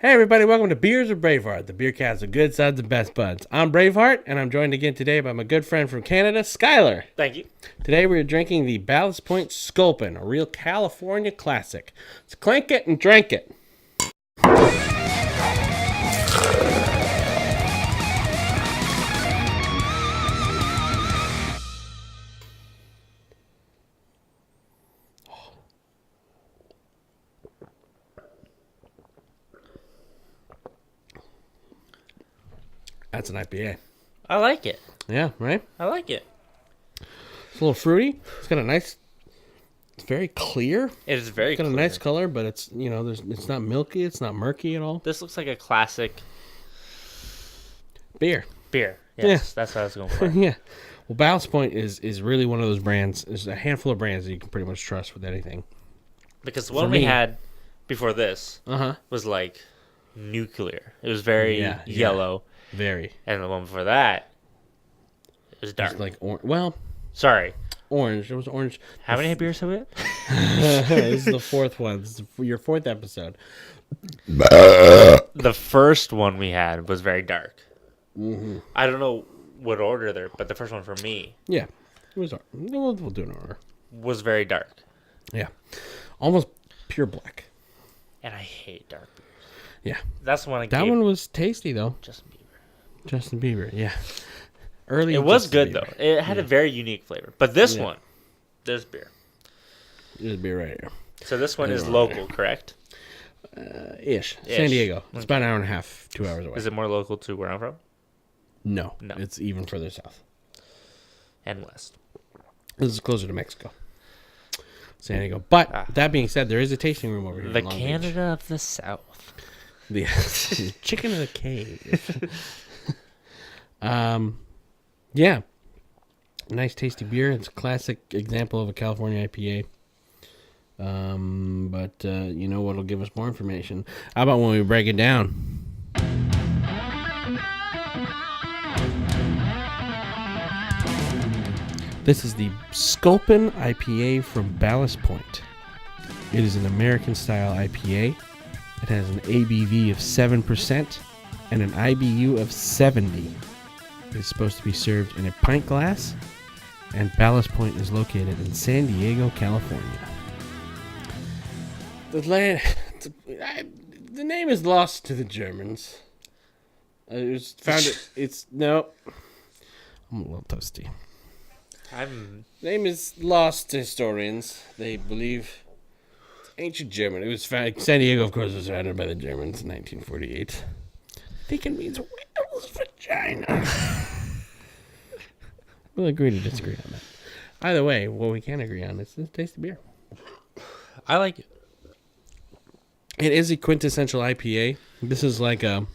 Hey everybody, welcome to Beers with Braveheart, the beer cast of good suds and best buds. I'm Braveheart, and I'm joined again today by my good friend from Canada, Skylar. Thank you. Today we're drinking the Ballast Point Sculpin, a real California classic. Let's clank it and drink it. That's an IPA. I like it. Yeah, right? I like it. It's a little fruity. It's got a nice... It's very clear. It is very It's got clear. a nice color, but it's, it's not milky. It's not murky at all. This looks like a classic Beer. beer. Yes, that's what I was going for. Yeah. Well, Ballast Point is really one of those brands. There's a handful of brands that you can pretty much trust with anything. Because the one we had before this Uh-huh. was like nuclear. It was very yellow. Very. And the one before that, it was dark. It's like orange. Sorry. Orange. It was orange. How many beers have we had? This is the fourth one. This is your fourth episode. The first one we had was very dark. Mm-hmm. I don't know what order they're, but the first one for me Yeah. It was. We'll do an order. was very dark. Yeah. Almost pure black. And I hate dark beers. Yeah. That's the one I That gave one was tasty, though. Justin Bieber. Justin Bieber, yeah. Early. It was Justin good, Bieber. though. It had a very unique flavor. But this one, this beer. This beer right here. So this one is local, correct? Ish. San Diego. It's about an hour and a half, 2 hours away. Is it more local to where I'm from? No. No. It's even further south. And west. This is closer to Mexico. San Diego. But that being said, there is a tasting room over here. The in Long Canada Beach. of the South. The chicken in the cave. Yeah. Nice tasty beer. It's a classic example of a California IPA. But you know what'll give us more information? How about when we break it down? This is the Sculpin IPA from Ballast Point. It is an American-style IPA. It has an ABV of 7% and an IBU of 70. It is supposed to be served in a pint glass, and Ballast Point is located in San Diego, California. The name is lost to the Germans. I just found it. I'm a little toasty. Name is lost to historians. They believe it's ancient German. It was founded. San Diego, of course, was founded by the Germans in 1948. I think it means whale's vagina. We'll agree to disagree on that. Either way, what we can agree on is the taste of beer. I like it. It is a quintessential IPA. This is like a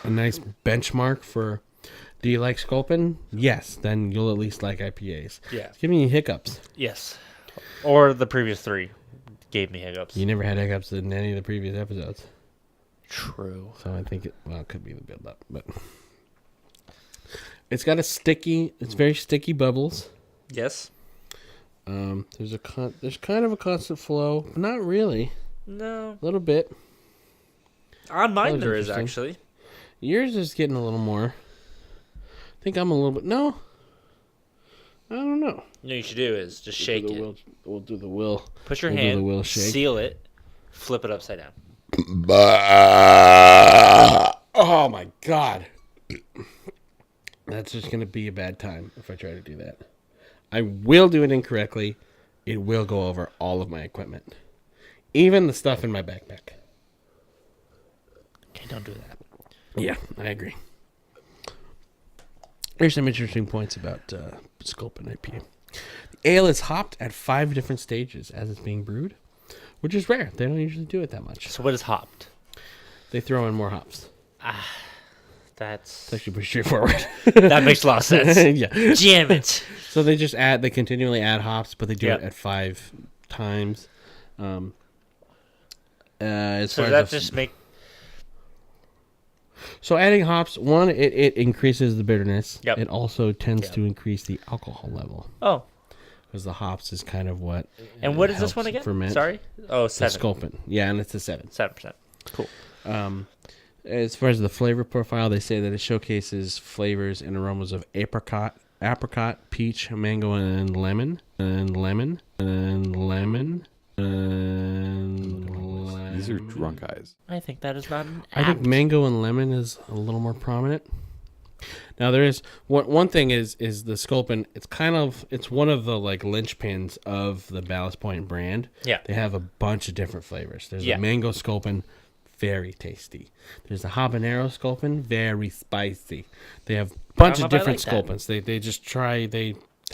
nice benchmark for... Do you like Sculpin? Yes, then you'll at least like IPAs. Yeah. It's giving you hiccups. Yes. Or the previous three gave me hiccups. You never had hiccups in any of the previous episodes. True. So I think it could be the build-up, but it's got it's very sticky bubbles. Yes. There's kind of a constant flow, but not really. No. A little bit. On mine was there is, interesting. actually. Yours is getting a little more. I think I'm a little bit. No. I don't know. You know what you should do is just shake it. We'll do the will. Put your we'll do hand, the will shake. seal it, flip it upside down. Oh my god. That's just going to be a bad time if I try to do that. I will do it incorrectly. It will go over all of my equipment. Even the stuff in my backpack. Okay, don't do that. Yeah, I agree. Here's some interesting points about Sculpin IPA. The ale is hopped at 5 different stages as it's being brewed, which is rare. They don't usually do it that much. So what is hopped? They throw in more hops. That's... It's actually pretty straightforward. That makes a lot of sense. Yeah. Damn it. So they continually add hops, but they do it at 5 times. So does that just make... So adding hops, one, it increases the bitterness. Yep. It also tends to increase the alcohol level. Oh. Because the hops is kind of what... And what is this one again? Ferment. Sorry? Oh, 7. The Sculpin. Yeah, and it's a 7. 7%. Cool. As far as the flavor profile, they say that it showcases flavors and aromas of apricot, peach, mango, and lemon. These are drunk eyes. I think that is not an I think mango and lemon is a little more prominent. Now there is one thing is the Sculpin. It's one of the like linchpins of the Ballast Point brand. Yeah. They have a bunch of different flavors. There's a mango Sculpin, very tasty. There's a habanero Sculpin, very spicy. They have a bunch of different Sculpins. They just try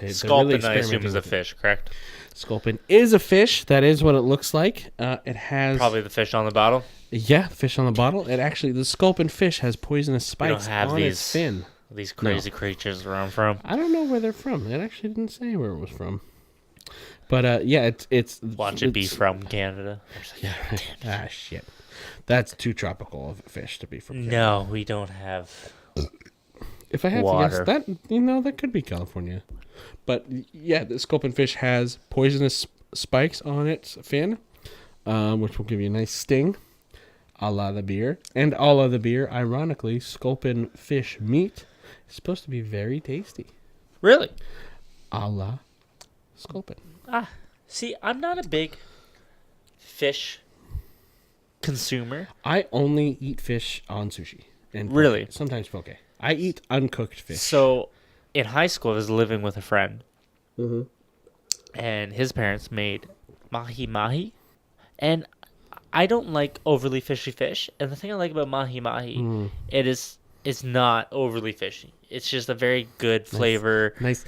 Sculpin, I assume, is a fish, correct? Sculpin is a fish. That is what it looks like. It has probably the fish on the bottle. Yeah, fish on the bottle. It actually, the Sculpin fish has poisonous spikes on its fin. These crazy creatures where I'm from. I don't know where they're from. It actually didn't say where it was from. But yeah, it's watch it be from Canada. Yeah. Shit. That's too tropical of a fish to be from Canada. No, we don't have. If I had water. to guess, that could be California. But yeah, the Sculpin fish has poisonous spikes on its fin, which will give you a nice sting. A la the beer. And a la the beer, ironically, Sculpin fish meat is supposed to be very tasty. Really? A la Sculpin. See, I'm not a big fish consumer. I only eat fish on sushi. And poke. Really? Sometimes poke. I eat uncooked fish. So, in high school, I was living with a friend. Mm-hmm. And his parents made mahi-mahi. And I don't like overly fishy fish. And the thing I like about mahi-mahi, it's not overly fishy. It's just a very good flavor. Nice.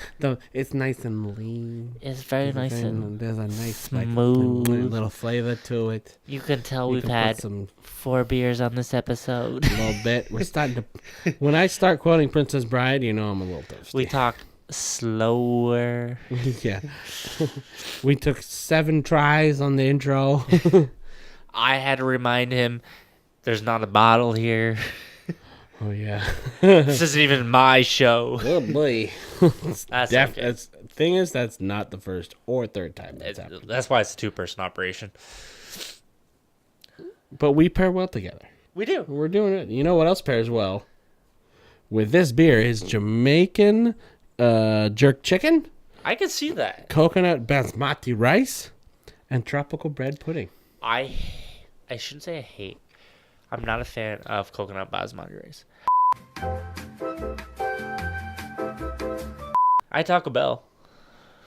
It's nice and lean. It's very nice and there's a nice smooth little flavor to it. You can tell we've had 4 beers on this episode. A little bit. We're starting to. When I start quoting Princess Bride, I'm a little thirsty. We talk slower. Yeah. We took 7 tries on the intro. I had to remind him there's not a bottle here. Oh, yeah. This isn't even my show. Oh, boy. That's okay. Thing is, that's not the first or third time that's happened. That's why it's a 2-person operation. But we pair well together. We do. We're doing it. You know what else pairs well with this beer is Jamaican jerk chicken. I can see that. Coconut basmati rice and tropical bread pudding. I shouldn't say I hate. I'm not a fan of coconut basmati rice. I Taco Bell.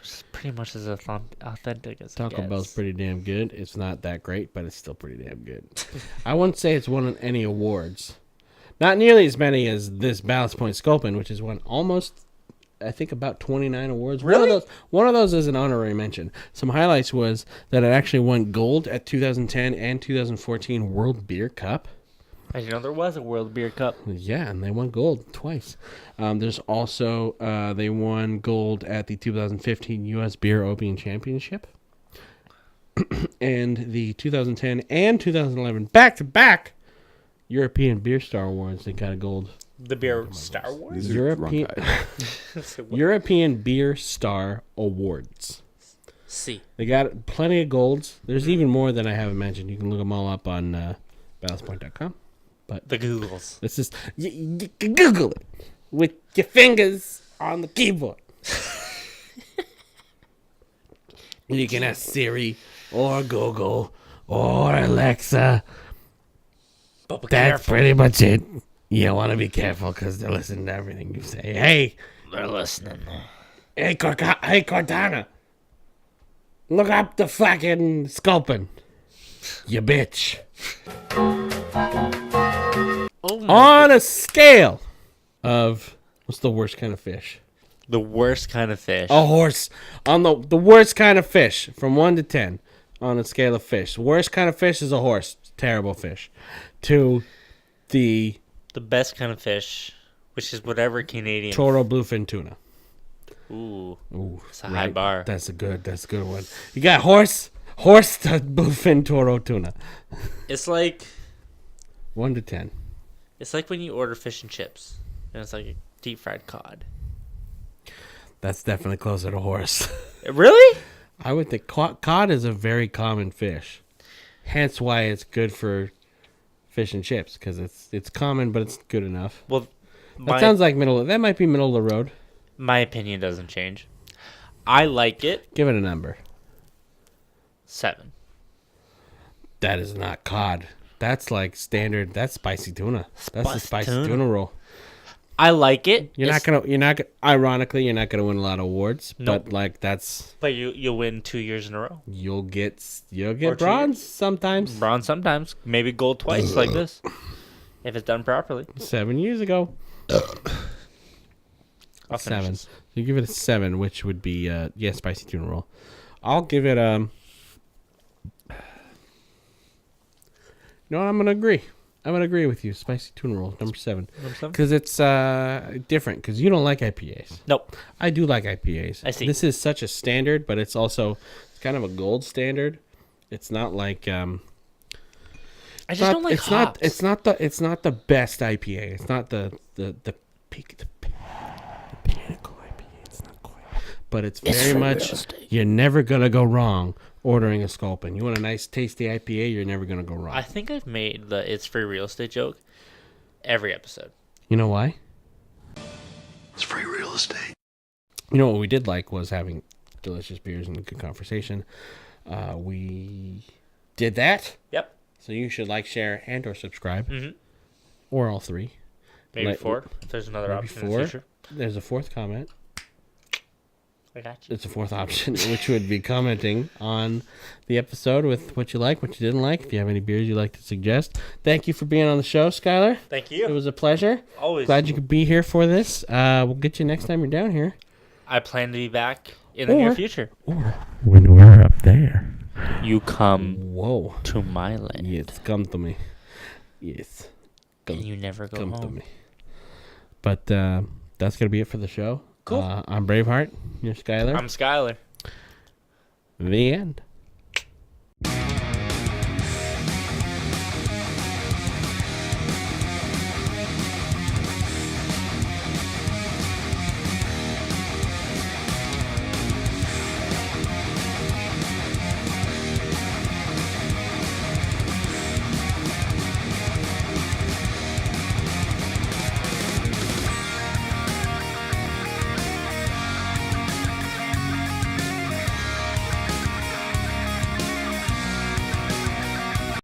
It's pretty much as authentic as Taco Bell's pretty damn good. It's not that great, but it's still pretty damn good. I wouldn't say it's won any awards. Not nearly as many as this Ballast Point Sculpin, which has won almost, I think, about 29 awards. Really? One of those is an honorary mention. Some highlights was that it actually won gold at 2010 and 2014 World Beer Cup. I didn't know there was a World Beer Cup. Yeah, and they won gold twice. There's also, they won gold at the 2015 U.S. Beer Opening Championship. And the 2010 and 2011 back-to-back European Beer Star Awards. They got a gold. The Beer Star Wars? These are drunk eyes. European Beer Star Awards. See. They got plenty of golds. There's even more than I haven't mentioned. You can look them all up on ballastpoint.com. But the Googles. This is you can Google it with your fingers on the keyboard. You can ask Siri or Google or Alexa. But That's pretty much it. You want to be careful because they're listening to everything you say. Hey, they're listening. Hey, Cortana. Look up the fucking Sculpin. You bitch. On a scale of, what's the worst kind of fish? The worst kind of fish. A horse. On the worst kind of fish, from 1 to 10, on a scale of fish. The worst kind of fish is a horse. Terrible fish. To the best kind of fish, which is whatever Canadian. Toro bluefin tuna. Ooh. It's a right. high bar. That's a good one. You got horse to bluefin Toro tuna. It's like 1 to 10. It's like when you order fish and chips, and it's like a deep fried cod. That's definitely closer to horse. Really? I would think cod is a very common fish. Hence why it's good for fish and chips because it's common, but it's good enough. Well, that sounds like that might be middle of the road. My opinion doesn't change. I like it. Give it a number. 7. That is not cod. That's like standard. That's spicy tuna. That's a spicy tuna roll. I like it. Ironically, you're not gonna win a lot of awards. Nope. But like that's. But you'll win 2 years in a row. You'll get bronze sometimes. Bronze sometimes. Maybe gold twice like this. If it's done properly. 7 years ago. 7. So you give it a 7, which would be spicy tuna roll. I'll give it You know what? I'm gonna agree. I'm gonna agree with you. Spicy tuna roll, number 7. Because it's different. Because you don't like IPAs. Nope. I do like IPAs. I see. This is such a standard, but it's also kind of a gold standard. It's not like I just don't like hops. It's not the best IPA. It's not the peak, the pinnacle IPA. It's not quite. But it's very much. You're never gonna go wrong ordering a Sculpin. You want a nice, tasty IPA, you're never going to go wrong. I think I've made the "it's free real estate" joke every episode. You know why? It's free real estate. You know what we did like was having delicious beers and good conversation. We did that. Yep. So you should like, share, and or subscribe. Mm-hmm. Or all 3. Maybe 4, if there's another option 4. In the future. There's a 4th comment. I got you. It's a 4th option, which would be commenting on the episode with what you like, what you didn't like. If you have any beers you'd like to suggest. Thank you for being on the show, Skylar. Thank you. It was a pleasure. Always. Glad you could be here for this. We'll get you next time you're down here. I plan to be back in the near future. Or when we're up there. You come to my land. Yes, come to me. Yes. And you never go home. To me. But that's going to be it for the show. Cool. I'm Braveheart. You're Skylar. I'm Skylar. The end.